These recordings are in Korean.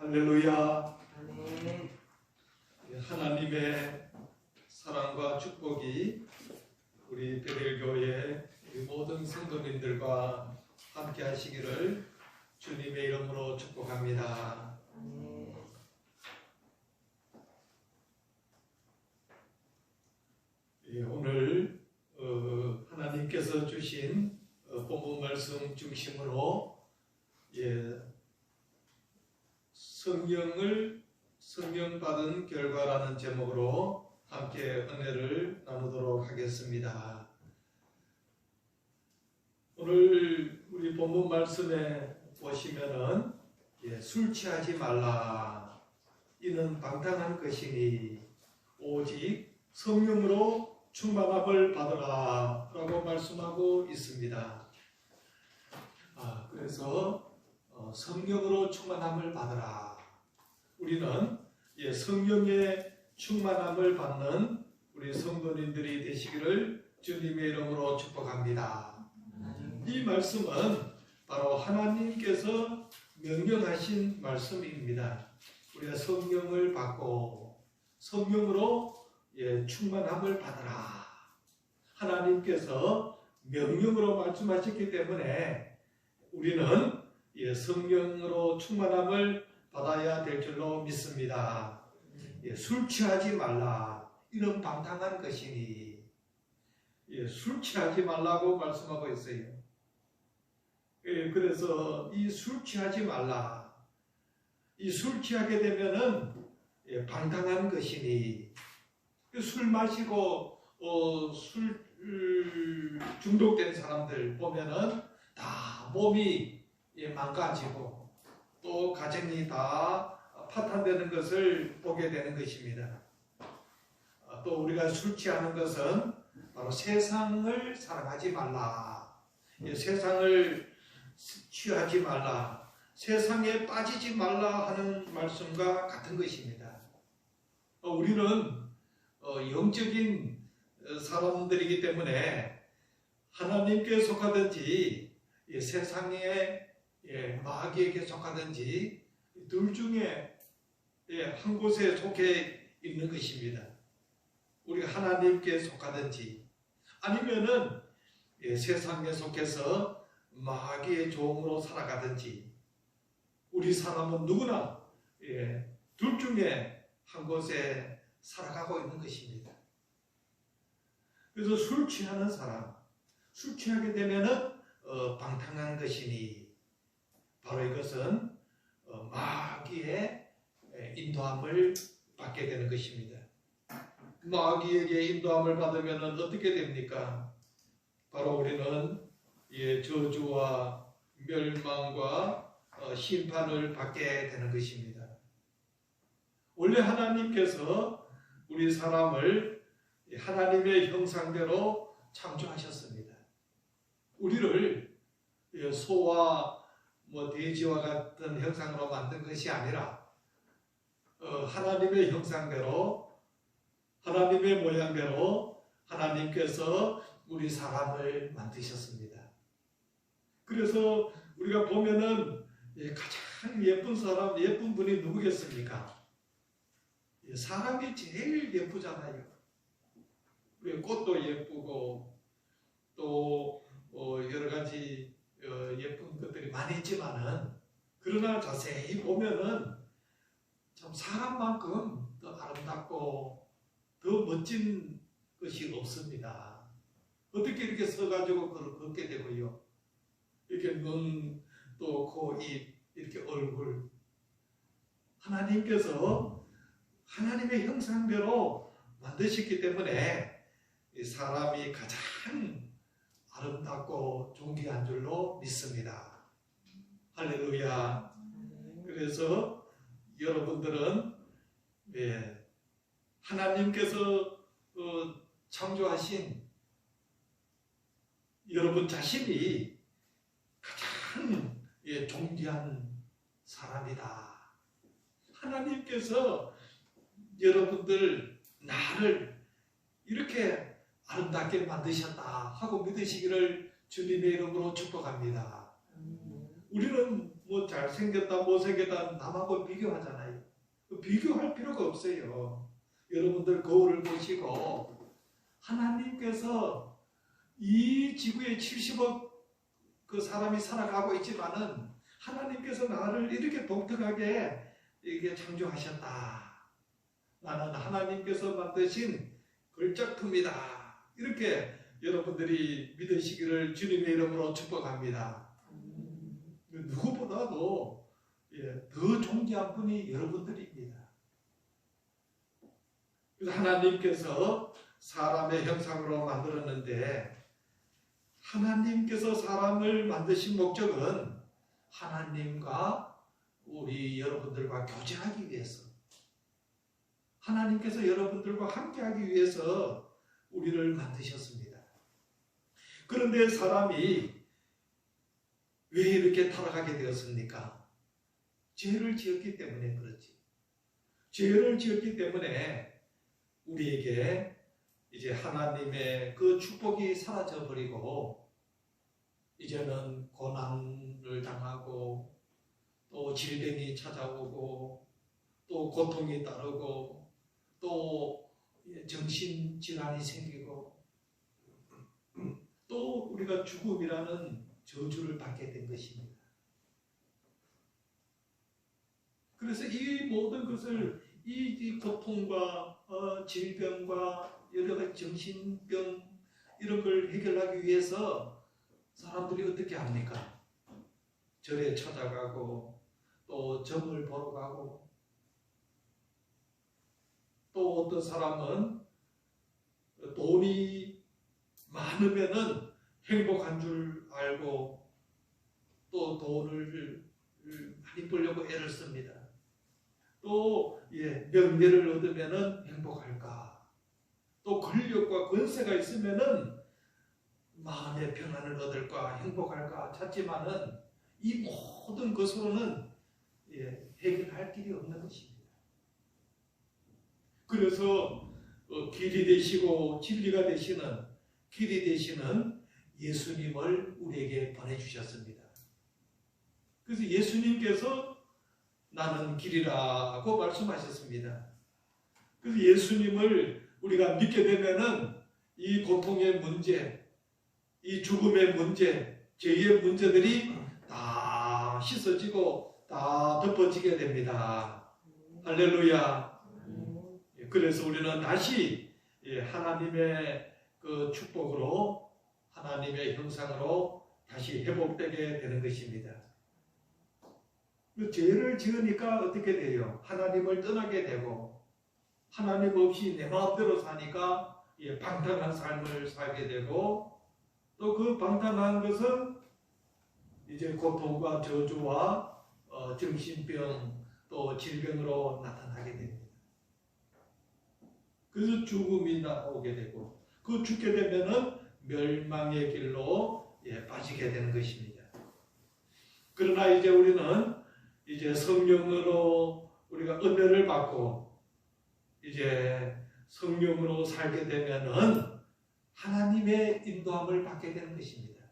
할렐루야. 아멘. 하나님의 사랑과 축복이 우리 베델교회 우리 모든 성도님들과 함께 하시기를 주님의 이름으로 축복합니다. 아멘. 오늘 하나님께서 주신 본문 말씀 중심으로 성령 받은 결과라는 제목으로 함께 은혜를 나누도록 하겠습니다. 오늘 우리 본문 말씀에 보시면은 술 취하지 말라. 이는 방탕한 것이니 오직 성령으로 충만함을 받으라 라고 말씀하고 있습니다. 그래서 성령으로 충만함을 받으라. 우리는 성령의 충만함을 받는 우리 성도님들이 되시기를 주님의 이름으로 축복합니다. 이 말씀은 바로 하나님께서 명령하신 말씀입니다. 우리가 성령을 받고 성령으로 충만함을 받으라. 하나님께서 명령으로 말씀하셨기 때문에 우리는 성령으로 충만함을 받아야 될 줄로 믿습니다. 술 취하지 말라. 이런 방탕한 것이니 술 취하지 말라고 말씀하고 있어요. 그래서 이 술 취하지 말라. 이 술 취하게 되면은 방탕한 것이니 술 마시고 술 중독된 사람들 보면은 다 몸이 망가지고 또 가정이 다 파탄되는 것을 보게 되는 것입니다. 또 우리가 술 취하는 것은 바로 세상을 사랑하지 말라. 세상을 취하지 말라. 세상에 빠지지 말라 하는 말씀과 같은 것입니다. 우리는 영적인 사람들이기 때문에 하나님께 속하든지 세상의 마귀에게 속하든지 둘 중에 한 곳에 속해 있는 것입니다. 우리가 하나님께 속하든지 아니면은 세상에 속해서 마귀의 종으로 살아가든지 우리 사람은 누구나 둘 중에 한 곳에 살아가고 있는 것입니다. 그래서 술 취하는 사람, 술 취하게 되면은 방탕한 것이니 바로 이것은 마귀의 인도함을 받게 되는 것입니다. 마귀에게 인도함을 받으면 어떻게 됩니까? 바로 우리는 저주와 멸망과 심판을 받게 되는 것입니다. 원래 하나님께서 우리 사람을 하나님의 형상대로 창조하셨습니다. 우리를 소와 돼지와 같은 형상으로 만든 것이 아니라 하나님의 형상대로 하나님의 모양대로 하나님께서 우리 사람을 만드셨습니다. 그래서 우리가 보면은 가장 예쁜 사람, 예쁜 분이 누구겠습니까? 사람이 제일 예쁘잖아요. 꽃도 예쁘고 또 여러 가지 예쁜 것들이 많이 있지만은 그러나 자세히 보면은 참 사람만큼 더 아름답고 더 멋진 것이 없습니다. 어떻게 이렇게 서가지고 걷게 되고요. 이렇게 눈, 또 코, 입, 이렇게 얼굴. 하나님께서 하나님의 형상대로 만드셨기 때문에 이 사람이 가장 아름답고 존귀한 줄로 믿습니다. 할렐루야. 그래서 여러분들은 하나님께서 창조하신 여러분 자신이 가장 존귀한 사람이다. 하나님께서 여러분들 나를 이렇게 아름답게 만드셨다 하고 믿으시기를 주님의 이름으로 축복합니다. 우리는 뭐 잘생겼다 못생겼다 남하고 비교하잖아요. 비교할 필요가 없어요. 여러분들 거울을 보시고 하나님께서 이 지구에 70억 그 사람이 살아가고 있지만은 하나님께서 나를 이렇게 독특하게 이게 창조하셨다. 나는 하나님께서 만드신 걸작품이다. 이렇게 여러분들이 믿으시기를 주님의 이름으로 축복합니다. 누구보다도 더 존귀한 분이 여러분들입니다. 그래서 하나님께서 사람의 형상으로 만들었는데 하나님께서 사람을 만드신 목적은 하나님과 우리 여러분들과 교제하기 위해서, 하나님께서 여러분들과 함께하기 위해서 우리를 만드셨습니다. 그런데 사람이 왜 이렇게 타락하게 되었습니까? 죄를 지었기 때문에 그렇지. 죄를 지었기 때문에 우리에게 이제 하나님의 그 축복이 사라져 버리고 이제는 고난을 당하고 또 질병이 찾아오고 또 고통이 따르고 또 정신질환이 생기고 또 우리가 죽음이라는 저주를 받게 된 것입니다. 그래서 이 모든 것을 이 고통과 질병과 여러 가지 정신병 이런 걸 해결하기 위해서 사람들이 어떻게 합니까? 절에 찾아가고 또 점을 보러 가고 또 어떤 사람은 돈이 많으면은 행복한 줄 알고 또 돈을 많이 벌려고 애를 씁니다. 또 명예를 얻으면은 행복할까? 또 권력과 권세가 있으면은 마음의 평안을 얻을까? 행복할까? 찾지만은 이 모든 것으로는 해결할 길이 없는 것입니다. 그래서 길이 되시고 진리가 되시는 길이 되시는 예수님을 우리에게 보내주셨습니다. 그래서 예수님께서 나는 길이라고 말씀하셨습니다. 그래서 예수님을 우리가 믿게 되면은 이 고통의 문제, 이 죽음의 문제, 죄의 문제들이 다 씻어지고 다 덮어지게 됩니다. 할렐루야. 그래서 우리는 다시 하나님의 그 축복으로 하나님의 형상으로 다시 회복되게 되는 것입니다. 죄를 지으니까 어떻게 돼요? 하나님을 떠나게 되고 하나님 없이 내 마음대로 사니까 방탕한 삶을 살게 되고 또 그 방탕한 것은 이제 고통과 저주와 정신병 또 질병으로 나타나게 됩니다. 그래서 죽음이 나오게 되고 그 죽게 되면은 멸망의 길로 빠지게 되는 것입니다. 그러나 이제 우리는 이제 성령으로 우리가 은혜를 받고 이제 성령으로 살게 되면은 하나님의 인도함을 받게 되는 것입니다.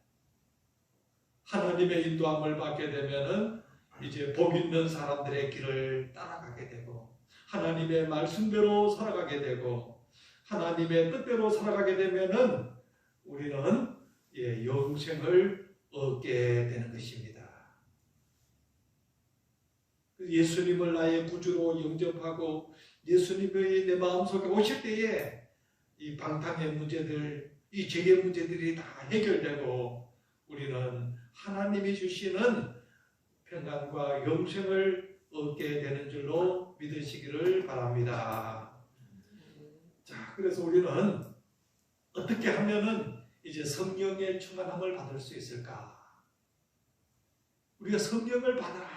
하나님의 인도함을 받게 되면은 이제 복 있는 사람들의 길을 따라가게 되고 하나님의 말씀대로 살아가게 되고 하나님의 뜻대로 살아가게 되면은 우리는 영생을 얻게 되는 것입니다. 예수님을 나의 구주로 영접하고 예수님이 내 마음속에 오실 때에 이 방탕의 문제들, 이 죄의 문제들이 다 해결되고 우리는 하나님이 주시는 평안과 영생을 얻게 되는 줄로 믿으시기를 바랍니다. 자, 그래서 우리는 어떻게 하면은 이제 성령의 충만함을 받을 수 있을까? 우리가 성령을 받아라.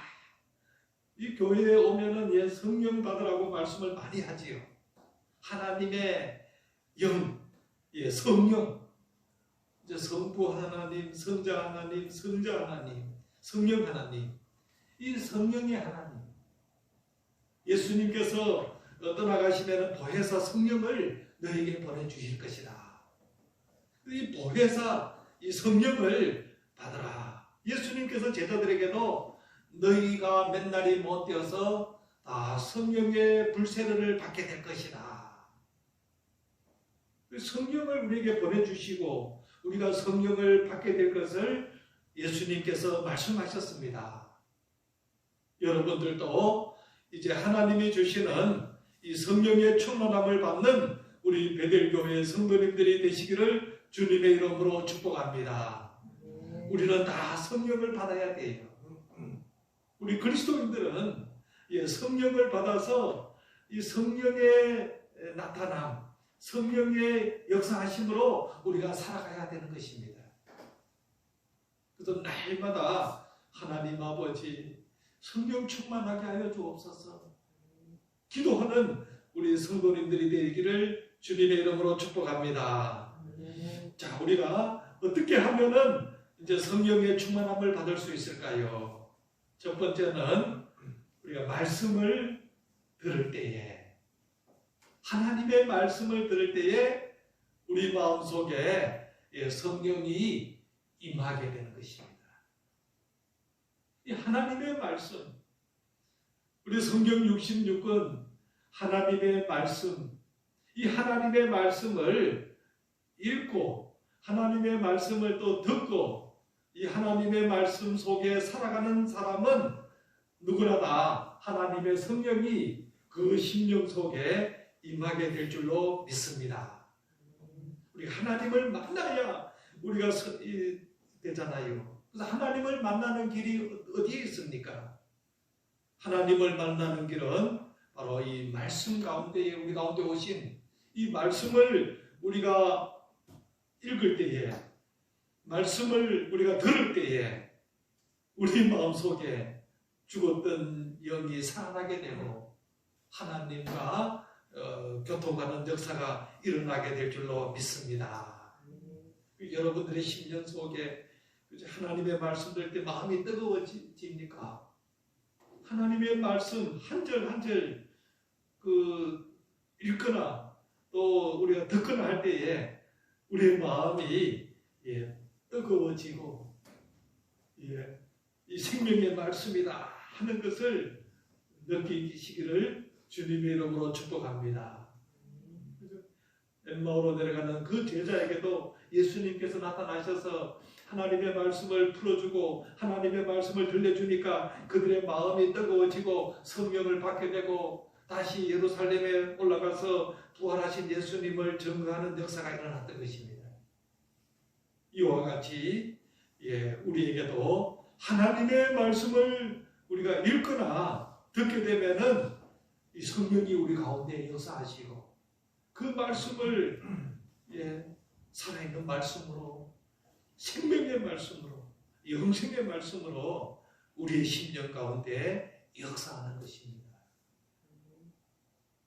이 교회에 오면은 성령 받으라고 말씀을 많이 하지요. 하나님의 영, 성령, 이제 성부 하나님, 성자 하나님, 성자 하나님, 성령 하나님, 이 성령의 하나님. 예수님께서 떠나가시면 보혜사 성령을 너에게 보내주실 것이다. 이 보혜사, 이 성령을 받으라. 예수님께서 제자들에게도 너희가 맨날이 못 되어서 다 성령의 불세례를 받게 될 것이다. 성령을 우리에게 보내주시고 우리가 성령을 받게 될 것을 예수님께서 말씀하셨습니다. 여러분들도 이제 하나님이 주시는 이 성령의 충만함을 받는 우리 베델교회 성도님들이 되시기를 주님의 이름으로 축복합니다. 우리는 다 성령을 받아야 돼요. 우리 그리스도인들은 성령을 받아서 이 성령의 나타남, 성령의 역사하심으로 우리가 살아가야 되는 것입니다. 그래서 날마다 하나님 아버지 성령 충만하게 하여 주옵소서 기도하는 우리 성도님들이 되기를 주님의 이름으로 축복합니다. 자, 우리가 어떻게 하면은 이제 성령의 충만함을 받을 수 있을까요? 첫 번째는 우리가 말씀을 들을 때에, 하나님의 말씀을 들을 때에 우리 마음속에 성령이 임하게 되는 것입니다. 이 하나님의 말씀, 우리 성경 66권 하나님의 말씀, 이 하나님의 말씀을 읽고 하나님의 말씀을 또 듣고 이 하나님의 말씀 속에 살아가는 사람은 누구나 다 하나님의 성령이 그 심령 속에 임하게 될 줄로 믿습니다. 우리 하나님을 만나야 우리가 되잖아요. 그래서 하나님을 만나는 길이 어디에 있습니까? 하나님을 만나는 길은 바로 이 말씀 가운데에 우리 가운데 오신 이 말씀을 우리가 읽을 때에, 말씀을 우리가 들을 때에 우리 마음속에 죽었던 영이 살아나게 되고 하나님과 교통하는 역사가 일어나게 될 줄로 믿습니다. 여러분들의 심령 속에 하나님의 말씀 들을 때 마음이 뜨거워집니까? 하나님의 말씀 한 절 한 절 읽거나 또 우리가 듣거나 할 때에 우리의 마음이 뜨거워지고 이 생명의 말씀이다 하는 것을 느끼시기를 주님의 이름으로 축복합니다. 엠마오로 내려가는 그 제자에게도 예수님께서 나타나셔서 하나님의 말씀을 풀어주고 하나님의 말씀을 들려주니까 그들의 마음이 뜨거워지고 성령을 받게 되고 다시 예루살렘에 올라가서 부활하신 예수님을 증거하는 역사가 일어났던 것입니다. 이와 같이 우리에게도 하나님의 말씀을 우리가 읽거나 듣게 되면은 이 성령이 우리 가운데 역사하시고 그 말씀을 살아있는 말씀으로, 생명의 말씀으로, 영생의 말씀으로 우리의 심령 가운데 역사하는 것입니다.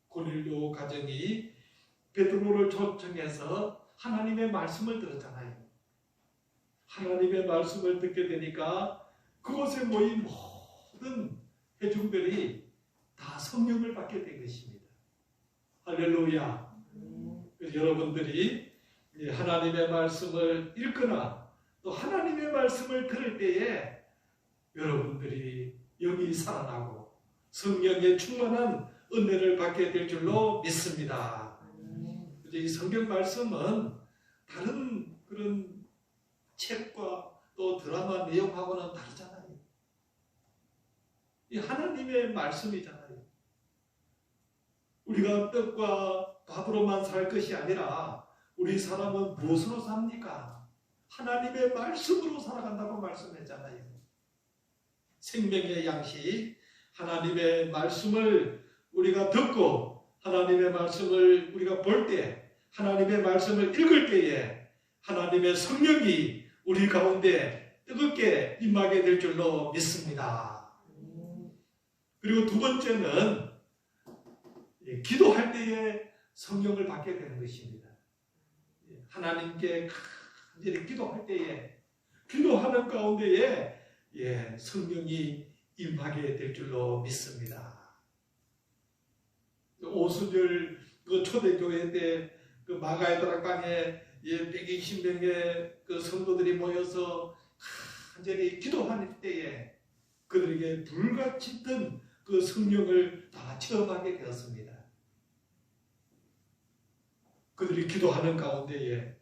고넬료 가정이 베드로를 초청해서 하나님의 말씀을 들었잖아요. 하나님의 말씀을 듣게 되니까 그곳에 모인 모든 회중들이 다 성령을 받게 된 것입니다. 할렐루야. 여러분들이 하나님의 말씀을 읽거나 또 하나님의 말씀을 들을 때에 여러분들이 영이 살아나고 성령의 충만한 은혜를 받게 될 줄로 믿습니다. 이 성경 말씀은 다른 그런 책과 또 드라마 내용하고는 다르잖아요. 이 하나님의 말씀이잖아요. 우리가 떡과 밥으로만 살 것이 아니라 우리 사람은 무엇으로 삽니까? 하나님의 말씀으로 살아간다고 말씀했잖아요. 생명의 양식, 하나님의 말씀을 우리가 듣고 하나님의 말씀을 우리가 볼 때, 하나님의 말씀을 읽을 때에 하나님의 성령이 우리 가운데 뜨겁게 임하게 될 줄로 믿습니다. 그리고 두 번째는 기도할 때에 성령을 받게 되는 것입니다. 하나님께 간절히 기도할 때에, 기도하는 가운데에 성령이 임하게 될 줄로 믿습니다. 오순절 그 초대교회 때 그 마가의 다락방에 120명의 그 성도들이 모여서 간절히 기도할 때에 그들에게 불같이 그 성령을 다 체험하게 되었습니다. 그들이 기도하는 가운데에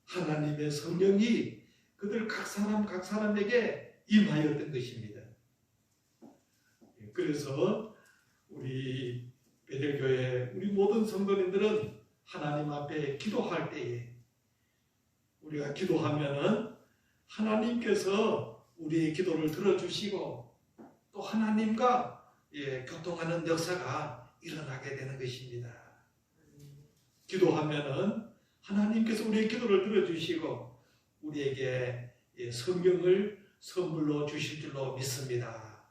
하나님의 성령이 그들 각 사람에게 임하였던 것입니다. 그래서 우리 베델교회 우리 모든 성도님들은 하나님 앞에 기도할 때에 우리가 기도하면은 하나님께서 우리의 기도를 들어주시고 또 하나님과 교통하는 역사가 일어나게 되는 것입니다. 기도하면은 하나님께서 우리의 기도를 들어주시고 우리에게 성령을 선물로 주실 줄로 믿습니다.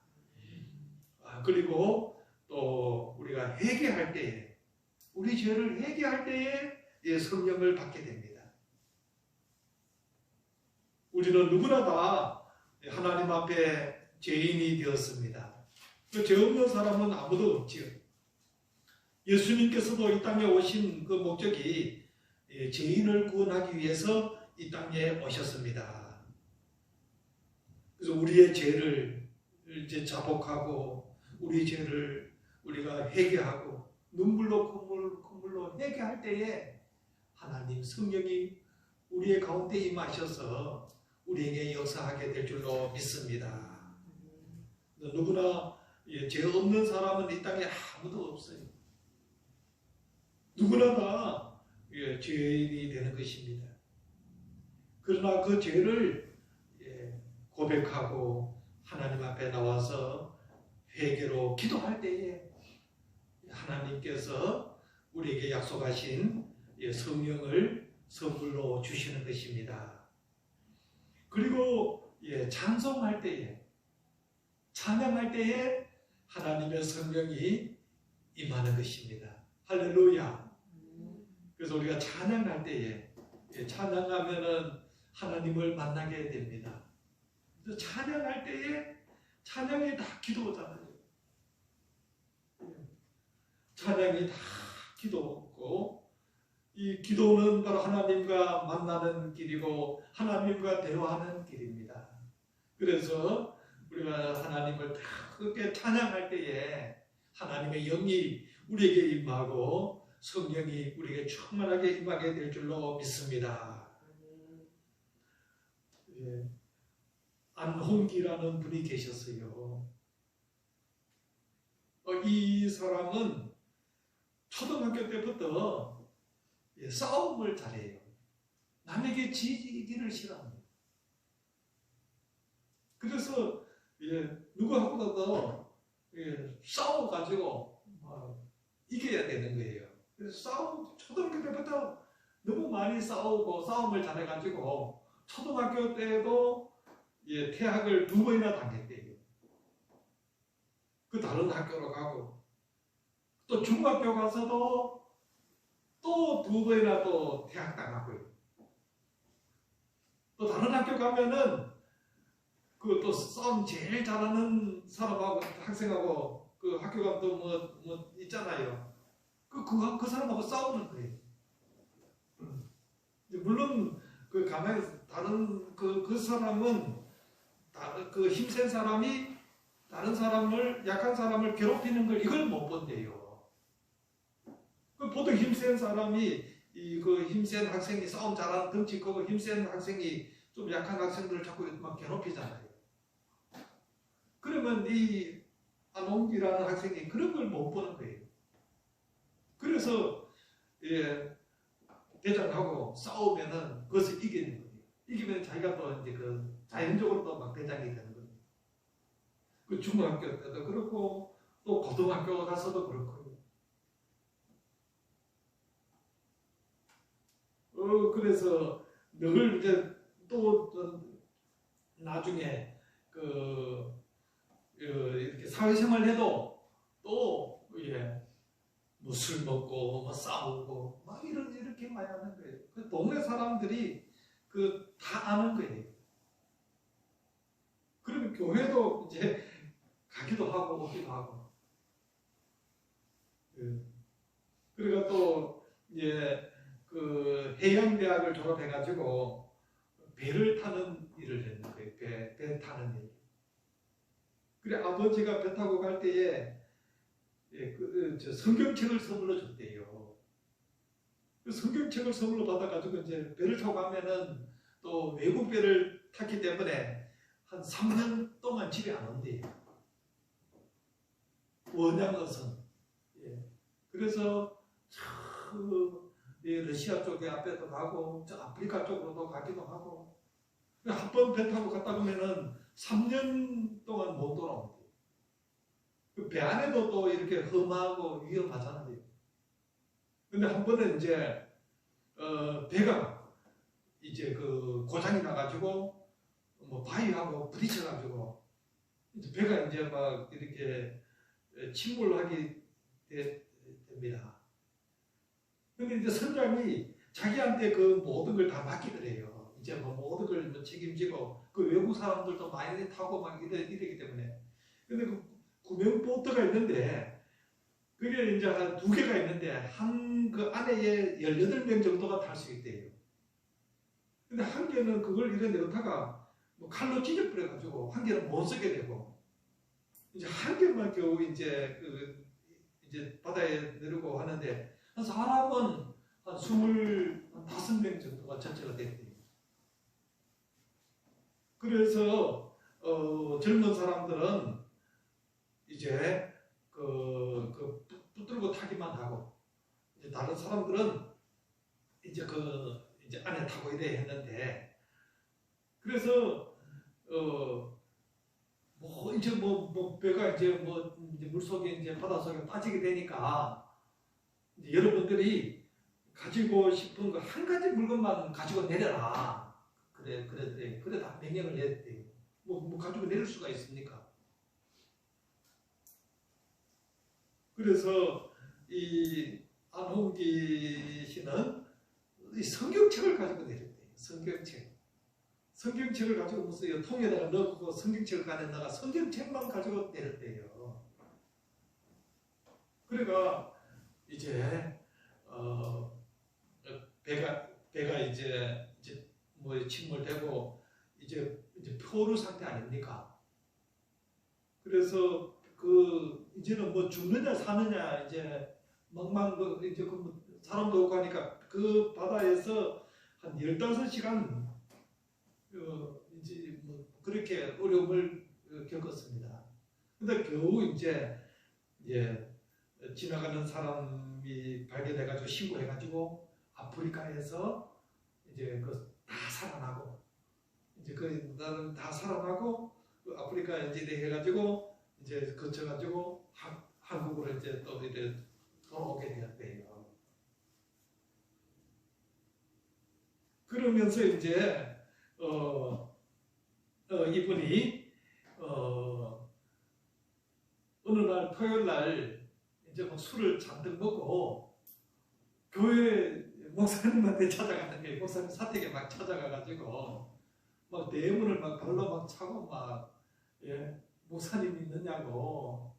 그리고 또 우리가 회개할 때에 우리 죄를 회개할 때에 성령을 받게 됩니다. 우리는 누구나 다 하나님 앞에 죄인이 되었습니다. 죄 없는 사람은 아무도 없지요. 예수님께서도 이 땅에 오신 그 목적이 죄인을 구원하기 위해서 이 땅에 오셨습니다. 그래서 우리의 죄를 이제 자복하고 우리 죄를 우리가 회개하고 눈물로 회개할 때에 하나님 성령이 우리의 가운데 임하셔서 우리에게 역사하게 될 줄로 믿습니다. 누구나 죄 없는 사람은 이 땅에 아무도 없어요. 누구나 다 죄인이 되는 것입니다. 그러나 그 죄를 고백하고 하나님 앞에 나와서 회개로 기도할 때에 하나님께서 우리에게 약속하신 성령을 선물로 주시는 것입니다. 그리고 찬송할 때에 찬양할 때에 하나님의 성령이 임하는 것입니다. 할렐루야. 그래서 우리가 찬양할 때에 찬양하면은 하나님을 만나게 됩니다. 찬양할 때에 찬양이 다 기도잖아요. 찬양이 다 기도고 이 기도는 바로 하나님과 만나는 길이고 하나님과 대화하는 길입니다. 그래서 우리가 하나님을 다 그렇게 찬양할 때에 하나님의 영이 우리에게 임하고 성령이 우리에게 충만하게 임하게 될 줄로 믿습니다. 안홍기라는 분이 계셨어요. 이 사람은 초등학교 때부터 싸움을 잘해요. 남에게 지기를 싫어합니다. 그래서 누구하고도 싸워가지고 이겨야 되는 거예요. 그래서 초등학교 때부터 너무 많이 싸우고 싸움을 잘해가지고 초등학교 때도 퇴학을 2번이나 당했대요. 그 다른 학교로 가고 또 중학교 가서도 또 2번이나 또 퇴학당하고요. 또 다른 학교 가면은 그 또 싸움 제일 잘하는 사람하고 학생하고 그 학교 가면 또 뭐 있잖아요. 그 사람하고 싸우는 거예요. 물론 그 가만히 다른 그 사람은 그 힘센 사람이 다른 사람을 약한 사람을 괴롭히는 걸 이걸 못 본대요. 보통 힘센 사람이 그 힘센 학생이 싸움 잘하는 덩치 크고 힘센 학생이 좀 약한 학생들을 자꾸 막 괴롭히잖아요. 그러면 이 안홍기라는 학생이 그런 걸 못 보는 거예요. 그래서 대장하고 싸우면은 그것을 이기는 거예요. 이기면 자기가 또 이제 그 자연적으로 또 막 대장이 되는 거예요. 그 중학교 때도 그렇고 또 고등학교 가서도 그렇고요. 그래서 늘 이제 또 나중에 이렇게 사회생활 해도 또 뭐 술 먹고 뭐 싸우고 막 이렇게 많이 하는 거예요. 그 동네 사람들이 다 아는 거예요. 그러면 교회도 이제 가기도 하고 오기도 하고. 그러니까 또 그 해양대학을 졸업해가지고 배를 타는 일을 했는 거예요. 배 타는 일. 그래 아버지가 배 타고 갈 때에 저 성경책을 선물로 줬대요. 그 성경책을 선물로 받아가지고 이제 배를 타고 가면은 또 외국 배를 탔기 때문에 한 3년 동안 집에 안 온대요. 원양어선. 예. 그래서 러시아 쪽에 앞에도 가고 저 아프리카 쪽으로도 가기도 하고 한 번 배 타고 갔다 오면은 3년 동안 못 돌아온대요. 그 배 안에도 또 이렇게 험하고 위험하잖아요. 근데 한 번은 이제 배가 이제 그 고장이 나가지고 뭐 바위하고 부딪혀가지고 이제 배가 이제 막 이렇게 침몰하게 됩니다. 근데 이제 선장이 자기한테 그 모든 걸 다 맡기더래요. 이제 뭐 모든 걸 뭐 책임지고 그 외국 사람들도 많이 타고 막 이러기 때문에. 근데 그 구명보트가 있는데 그게 이제 한 2개가 있는데 한 그 안에 18명 정도가 탈 수 있대요. 근데 한 개는 그걸 이래 내다가 뭐 칼로 찢어버려가지고 한 개는 못 쓰게 되고 이제 한 개만 겨우 이제 이제 바다에 내리고 하는데 한 사람은 한 25명 정도가 전체가 됐대요. 그래서 젊은 사람들은 이제 붙들고 타기만 하고 이제 다른 사람들은 이제 이제 안에 타고 이래야 했는데 그래서 뭐 이제 뭐 배가 이제 이제 물속에 이제 바닷속에 빠지게 되니까 이제 여러분들이 가지고 싶은 거 한 가지 물건만 가지고 내려라. 그래 다 명령을 내렸대요. 뭐 가지고 내릴 수가 있습니까? 그래서 이 안홍기 씨는 이 성경책을 가지고 내렸대요. 성경책을 가지고 무슨 통에다가 넣고 성경책을 가져다가 성경책만 가지고 내렸대요. 그러니까 이제 배가 이제 뭐 침몰되고 이제 포로 상태 아닙니까? 그래서 이제는 뭐 죽느냐 사느냐 이제 이제 사람도 없고 하니까 그 바다에서 한 15시간 이제 뭐 그렇게 어려움을 겪었습니다. 근데 겨우 이제 지나가는 사람이 발견해가지고 신고해가지고 아프리카에서 이제 다 살아나고 이제 나는 다 살아나고 아프리카 이제 해가지고 이제 거쳐가지고 한국으로 이제 또 이제 돌아오게 되었대요. 그러면서 이제 이분이 어느 날 토요일 날 이제 막 술을 잔뜩 먹고 교회 목사님한테 찾아가는 게 목사님 사택에 막 찾아가가지고 막 대문을 막 발로 막 차고 막 목사님 있느냐고.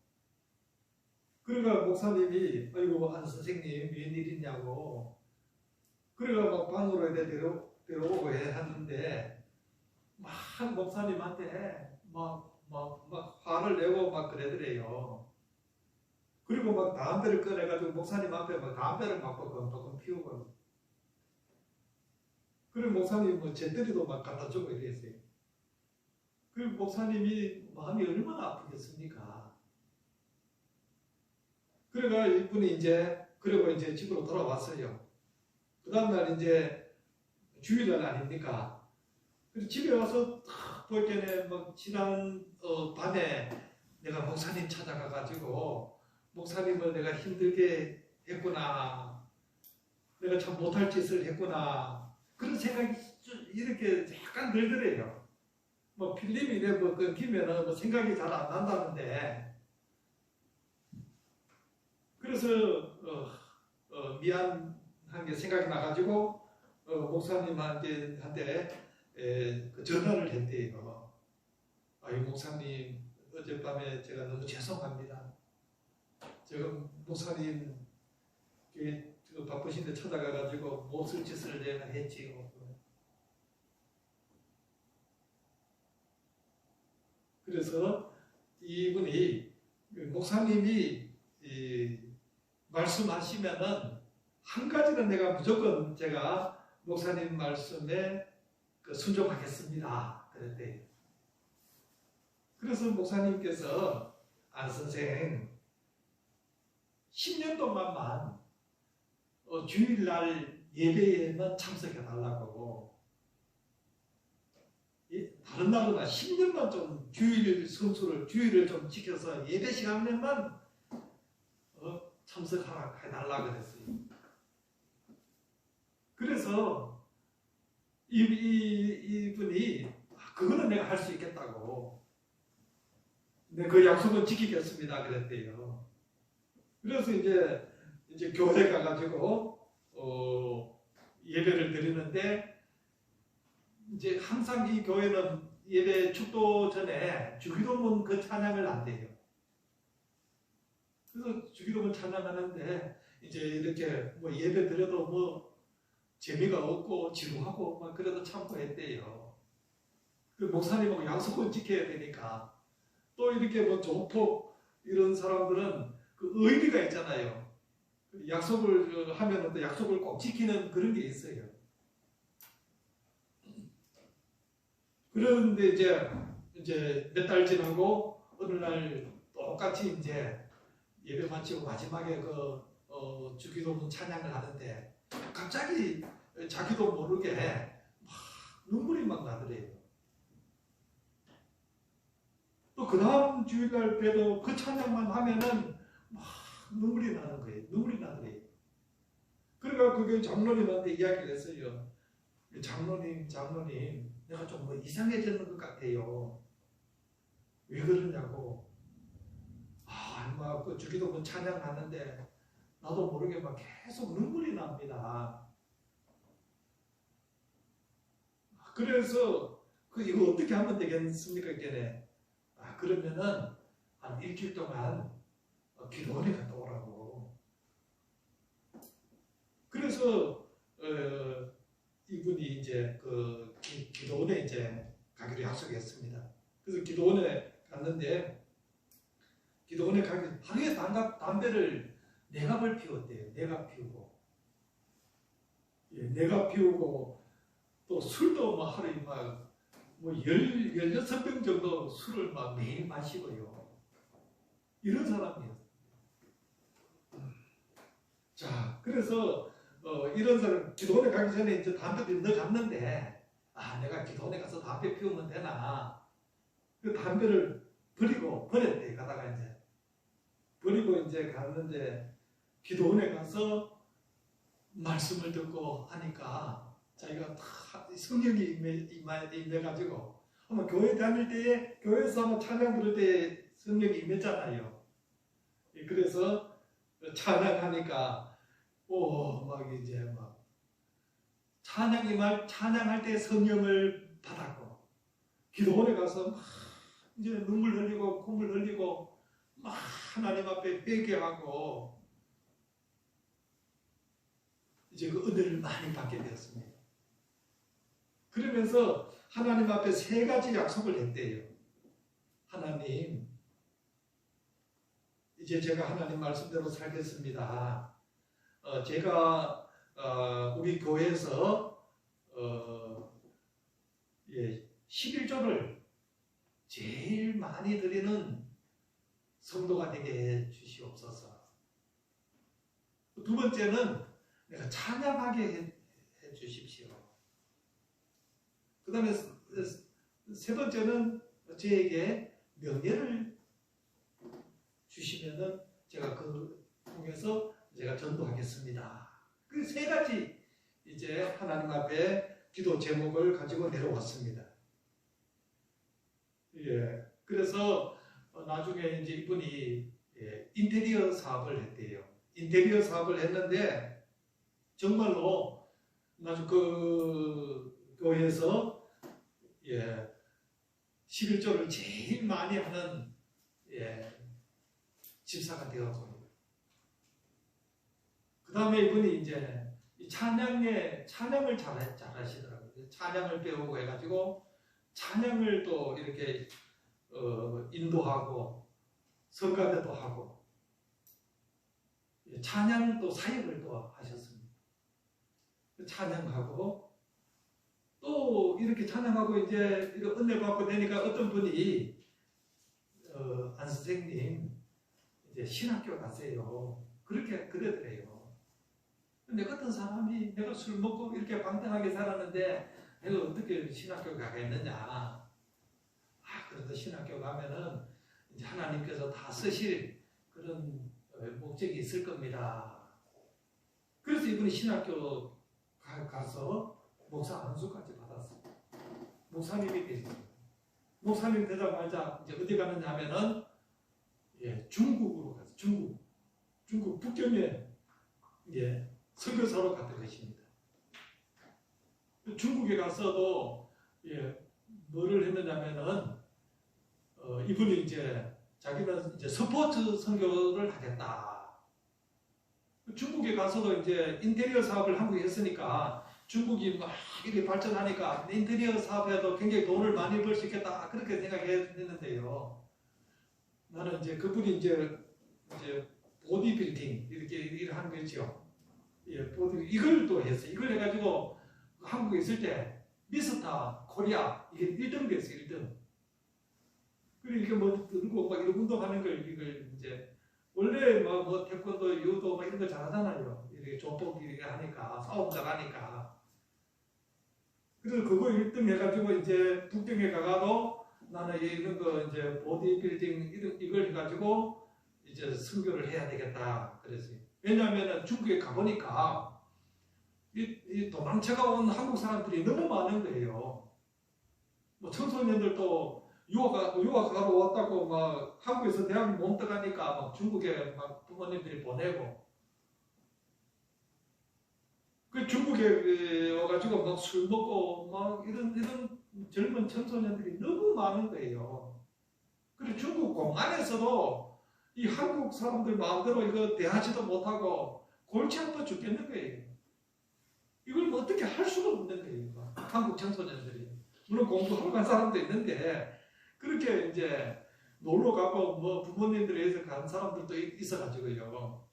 그러니까 목사님이 아이고 안 선생님 웬일이냐고. 그러니까 막 방으로 이제 데려오고 하는데 막 목사님한테 막 화를 내고 막 그러더래요. 그리고 막 담배를 꺼내가지고 목사님 앞에 막 담배를 막 조금 피우고. 그리고 목사님 뭐 재떨이도 막 갖다 주고 이랬어요. 그 목사님이 마음이 얼마나 아프겠습니까? 그러니까 이분이 그리고 이제 집으로 돌아왔어요. 그 다음날 이제 주일날 아닙니까? 그래서 집에 와서 딱 볼 때는 막 지난 밤에 내가 목사님 찾아가가지고 목사님을 내가 힘들게 했구나. 내가 참 못할 짓을 했구나. 그런 생각이 이렇게 약간 들더래요. 뭐 필름이 뭐 끊기면은 뭐 생각이 잘 안 난다는데. 그래서 미안한 게 생각이 나가지고 목사님한테 전화를 했대요. 아이 목사님 어젯밤에 제가 너무 죄송합니다. 제가 목사님 바쁘신데 찾아가가지고 못쓸 짓을 내가 했지요. 그래서 이분이 목사님이 말씀하시면은 한 가지는 내가 무조건 제가 목사님 말씀에 순종하겠습니다. 그랬대요. 그래서 목사님께서 안 선생 10년 동안만 주일날 예배에만 참석해 달라고, 다른 날은 10년만 좀 주일을 좀 지켜서 예배 시간에만 참석하라 해달라 그랬어요. 그래서 이분이 그거는 내가 할 수 있겠다고, 네, 그 약속은 지키겠습니다 그랬대요. 그래서 이제 교회 가가지고 예배를 드리는데, 이제 항상 이 교회는 예배 축도 전에 주기도문 그 찬양을 안 돼요. 그래서 주기도문 찬양하는데 이제 이렇게 뭐 예배 드려도 뭐 재미가 없고 지루하고 막 그래도 참고 했대요. 그 목사님하고 약속은 지켜야 되니까. 또 이렇게 뭐 조폭 이런 사람들은 그 의리가 있잖아요. 약속을 하면 또 약속을 꼭 지키는 그런 게 있어요. 그런데 이제 몇 달 지나고 어느 날 똑같이 이제 예배 마치고 마지막에 주기도문 찬양을 하는데 갑자기 자기도 모르게 막 눈물이 막 나더래요. 또 그 다음 주일날 때도 그 찬양만 하면은 막 눈물이 나는 거예요. 눈물이 나더래요. 그러니까 그게 장로님한테 이야기를 했어요. 장로님, 내가 좀 뭐 이상해지는 것 같아요. 왜 그러냐고. 막 그 주기도문 찬양하는데 나도 모르게 막 계속 눈물이 납니다. 그래서 이거 어떻게 하면 되겠습니까? 이렇게. 그러면은 한 일주일 동안 기도원에 갔다 오라고. 그래서 이분이 이제 그 기도원에 이제 가기로 약속했습니다. 그래서 기도원에 갔는데, 기도원에 가기 하루에 담배를 4갑을 피웠대요. 4갑 피우고, 내가 피우고, 또 술도 막 하루에 막 16병 정도 술을 막 매일 마시고요. 이런 사람이에요. 자, 그래서 이런 사람 기도원에 가기 전에 이제 담배도 넣어갔는데, 내가 기도원에 가서 담배 피우면 되나? 그 담배를 버렸대. 가다가 이제 버리고 이제 갔는데, 기도원에 가서 말씀을 듣고 하니까 자기가 다 성령이 임해가지고, 아마 교회 다닐 때에 교회에서 아마 찬양 부를 때 성령이 임했잖아요. 그래서 찬양하니까 막 이제 막 찬양할 때 성령을 받았고, 기도원에 가서 막 이제 눈물 흘리고 콧물 흘리고 막 하나님 앞에 회개하고 이제 그 은혜를 많이 받게 되었습니다. 그러면서 하나님 앞에 3가지 약속을 했대요. 하나님, 이제 제가 하나님 말씀대로 살겠습니다. 제가 우리 교회에서 11조를 제일 많이 드리는 성도가 되게 해 주시옵소서. 2번째는 내가 찬양하게 해 주십시오. 그 다음에 3번째는 저에게 명예를 주시면은 제가 그 통해서 제가 전도하겠습니다. 그 3가지 이제 하나님 앞에 기도 제목을 가지고 내려왔습니다. 그래서 나중에 이제 이분이 인테리어 사업을 했대요. 인테리어 사업을 했는데 정말로 나중 그 교회에서 11조를 제일 많이 하는 집사가 되었고, 그 다음에 이분이 이제 찬양을 잘하시더라고요. 찬양을 배우고 해가지고 찬양을 또 이렇게 인도하고 성가대도 하고 찬양도 사역을 또 하셨습니다. 찬양하고 또 이렇게 찬양하고 이제 은혜 받고 되니까 어떤 분이 안 선생님 이제 신학교 가세요. 그렇게 그러더래요. 근데 어떤 사람이 내가 술 먹고 이렇게 방탕하게 살았는데 내가 어떻게 신학교 가겠느냐. 그래도 신학교 가면은 이제 하나님께서 다 쓰실 그런 목적이 있을 겁니다. 그래서 이분이 신학교 가서 목사 안수까지 받았어요. 목사님이 되셨어요. 목사님 되자마자 이제 어디 가느냐 하면은 중국으로 갔어요. 중국 북경에 선교사로 갔던 것입니다. 중국에 가서도 뭐를 했느냐면은 이분이 이제 자기는 이제 스포츠 선교를 하겠다. 중국에 가서도 이제 인테리어 사업을 한국에 했으니까 중국이 막 이렇게 발전하니까 인테리어 사업에도 굉장히 돈을 많이 벌 수 있겠다. 그렇게 생각했는데요. 나는 이제 그분이 이제 보디빌딩 이렇게 일을 하는 거죠. 이걸 또 했어요. 이걸 해가지고 한국에 있을 때 미스터 코리아 이게 1등 됐어요. 1등. 그리고 이게 뭐 들고 막 이런 운동하는 걸 이걸 이제 원래 뭐 태권도, 유도 막 이런 거 잘하잖아요. 이렇게 조폭 이렇게 하니까 싸움 잘하니까. 그래서 그거 1등 해가지고 이제 북경에 가가도 나는 이런 거 이제 보디빌딩 이걸 해가지고 이제 선교를 해야 되겠다 그랬어요. 왜냐하면 중국에 가보니까 이 도망쳐가 온 한국 사람들이 너무 많은 거예요. 뭐 청소년들도 유학하러 왔다고 막 한국에서 대학 못 들어가니까 막 중국에 막 부모님들이 보내고 그 중국에 와가지고 막 술 먹고 막 이런 젊은 청소년들이 너무 많은 거예요. 그리고 중국 공안에서도 이 한국 사람들 마음대로 이거 대하지도 못하고 골치 아파 죽겠는 거예요. 이걸 뭐 어떻게 할 수가 없는 거예요. 한국 청소년들이. 물론 공부하러 간 사람도 있는데 그렇게 이제 놀러 가고 뭐 부모님들에 의해서 간 사람들도 있어가지고요.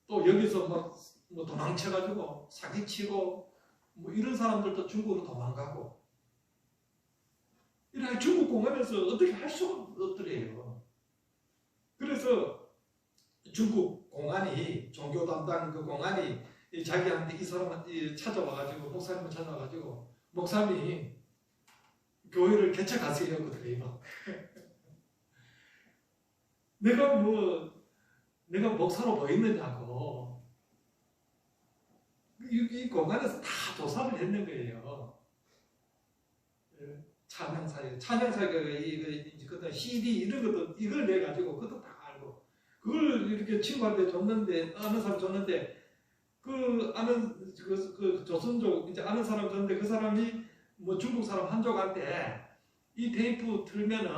또 여기서 막 뭐 도망쳐가지고 사기치고 뭐 이런 사람들도 중국으로 도망가고 이래 중국 공안에서 어떻게 할 수가 없더래요. 그래서 중국 공안이 종교 담당 그 공안이 자기한테 이 사람한테 찾아와가지고 목사님을 찾아와가지고 목사님 교회를 개척하세요 그러더래요. 내가 목사로 보이느냐고 이 공간에서 다 조사를 했는 거예요. 찬양사가 그다음 CD 이런 것도 이걸 내 가지고 그것도 다 알고 그걸 이렇게 친구한테 줬는데 아는 사람 줬는데 그 아는 그 조선족 이제 아는 사람 줬는데 그 사람이 뭐 중국 사람 한족한테 이 테이프 틀면은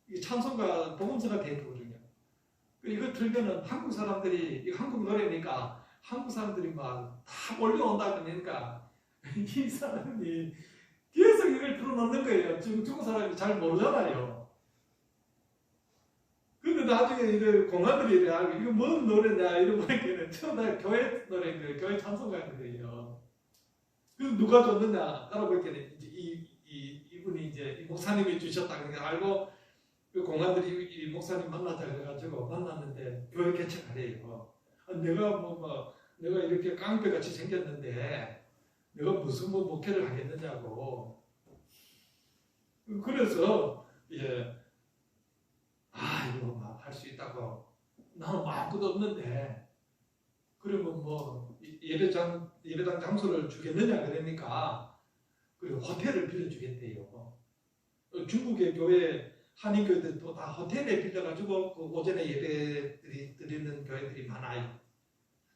이 찬송가 복음서가 테이프거든요. 이거 틀면은 한국 사람들이 이거 한국 노래니까 한국 사람들이 막 다 몰려온다 그러니까 이 사람이 계속 이걸 틀어놓는 거예요. 중국 사람이 잘 모르잖아요. 근데 나중에 이제 공안들이 이래 이거 뭔 노래냐 이러보니까 처음 다 교회 노래인 거예요. 교회 찬송가인 거예요. 그래서 누가 줬느냐 알아보니까 이제 이분이 이제 이 목사님이 주셨다는 걸 알고 그 공안들이 이 목사님 만나자 그래가지고 만났는데 교회 개척하래요. 내가 이렇게 깡패같이 생겼는데 내가 무슨 뭐 목회를 하겠느냐고. 그래서 이거 막 할 수 있다고. 나는 아무것도 없는데 그러면 뭐 예배당 장소를 주겠느냐 그러니까 그리고 호텔을 빌려주겠대요. 중국의 교회 한인교회들도 다 호텔에 빌려가지고 그 오전에 예배 드리는 교회들이 많아요.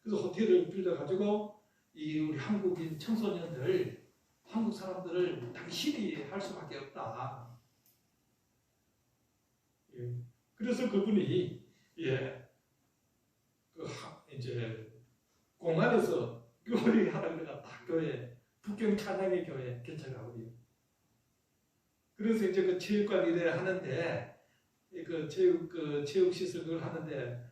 그래서 호텔을 빌려가지고 우리 한국인 청소년들, 한국 사람들을 당신이 할 수밖에 없다. 그래서 그분이 이제 공안에서 교회 하는 거가 딱 교회 북경 찬양의 교회 개척하고요. 그래서 이제 그 체육관 일에 하는데 그 체육 시설 그걸 하는데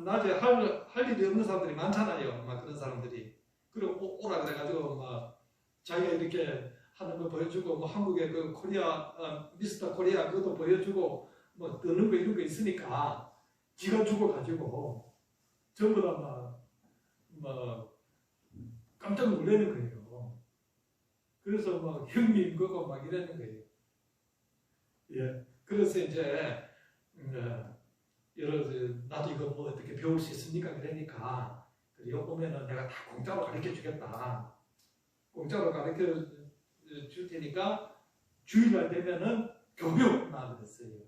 낮에 할 일이 없는 사람들이 많잖아요. 막 그런 사람들이. 그리고 오라 그래가지고 막 자기가 이렇게 하는 거 보여주고 뭐 한국의 그 미스터 코리아 그것도 보여주고 뭐 뜨는 거 이런 거 있으니까 지가 죽어가지고 전부 다 막 깜짝 놀라는 거예요. 그래서 막 형님 그거 막 이러는 거예요. 예. 그래서 이제 나도 이거 뭐 어떻게 배울 수 있습니까? 그러니까 이거 보면은 내가 다 공짜로 가르쳐 주겠다. 공짜로 가르쳐 줄 테니까 주일날 되면은 교육만 그랬어요.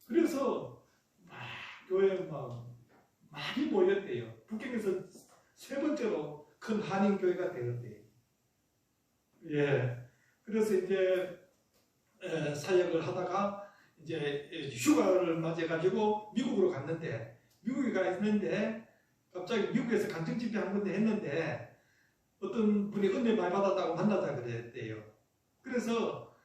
그래서 막 교회 막 많이 모였대요. 북경에서 세 번째로 큰 한인교회가 되었대요. 예. 그래서 이제 사역을 하다가 이제 휴가를 맞아가지고 미국으로 갔는데 미국에 가 있는데 갑자기 미국에서 간증 집회 한 군데 했는데 어떤 분이 은혜 많이 받았다고 만나자 그랬대요. 그래서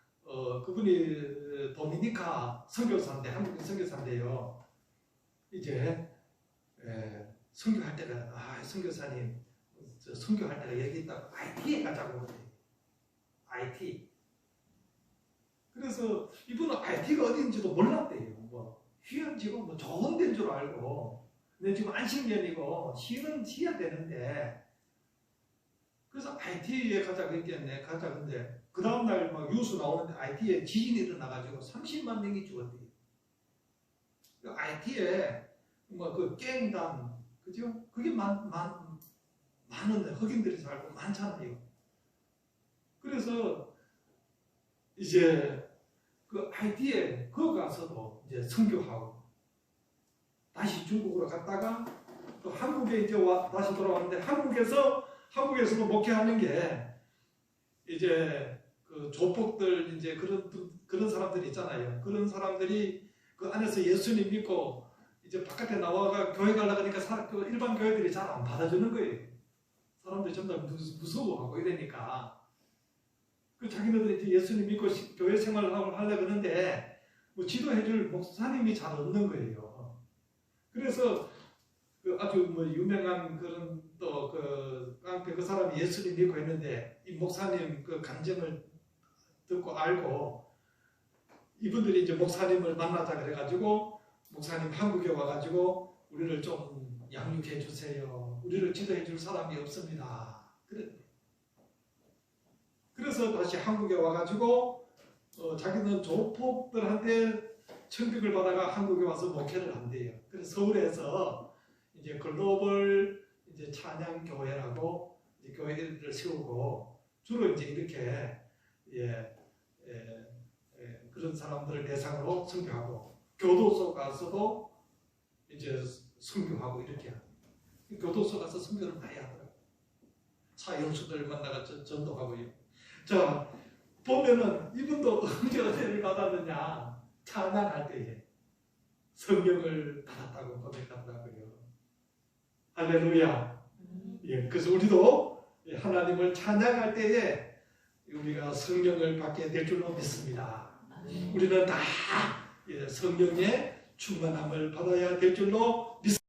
그분이 도미니카 선교사인데 한국인 선교사인데요. 이제 선교할 때가 선교사님 선교할 때가 여기 있다고 IT에 가자고 그래요. IT. 그래서 이분은 IT가 어딘지도 몰랐대요. 뭐 휴양지고 뭐 좋은 데인 줄 알고 근데 지금 안식년이고 쉬는 쉬어야 되는데 그래서 IT에 가자 그랬겠네. 가자 근데 그 다음날 막 뉴스 나오는데 IT에 지진이 일어나가지고 30만 명이 죽었대요. IT에 뭐 그 게임단 그죠? 그게 많은 흑인들이 살고 많잖아요. 그래서 이제 그 IT에 거 가서도 이제 선교하고 다시 중국으로 갔다가 또 한국에 이제 다시 돌아왔는데 한국에서도 목회하는 게 이제 그 조폭들 이제 그런 사람들이 있잖아요. 그런 사람들이 그 안에서 예수님 믿고 이제 바깥에 나와가 교회 가려고 하니까 그 일반 교회들이 잘 안 받아주는 거예요. 사람들이 전부 다 무서워하고 이러니까. 그 자기네들이 이제 예수님 믿고 교회 생활을 하려고 하는데 뭐 지도해줄 목사님이 잘 없는 거예요. 그래서 그 아주 뭐 유명한 그런 또 그 깡패 그 사람이 예수님 믿고 했는데 이 목사님 그 간증을 듣고 알고 이분들이 이제 목사님을 만나자 그래가지고 목사님 한국에 와가지고 우리를 좀 양육해 주세요. 우리를 지도해 줄 사람이 없습니다. 그래서 다시 한국에 와가지고 자기는 조폭들한테 청격을 받아가 한국에 와서 목회를 한대요. 그래서 서울에서 이제 글로벌 이제 찬양 교회라고 이제 교회를 세우고 주로 이제 이렇게 그런 사람들을 대상으로 선교하고 교도소 가서도 이제 선교하고 이렇게 합니다. 교도소 가서 선교를 많이 하더라고요. 사형수들 만나가 전도하고요. 자, 보면은 이분도 언제 은혜를 받았느냐? 찬양할 때에 성령을 받았다고 고백하더라고요. 할렐루야. 예, 그래서 우리도 하나님을 찬양할 때에 우리가 성령을 받게 될 줄로 믿습니다. 우리는 다 성령의 충만함을 받아야 될 줄로 믿습니다.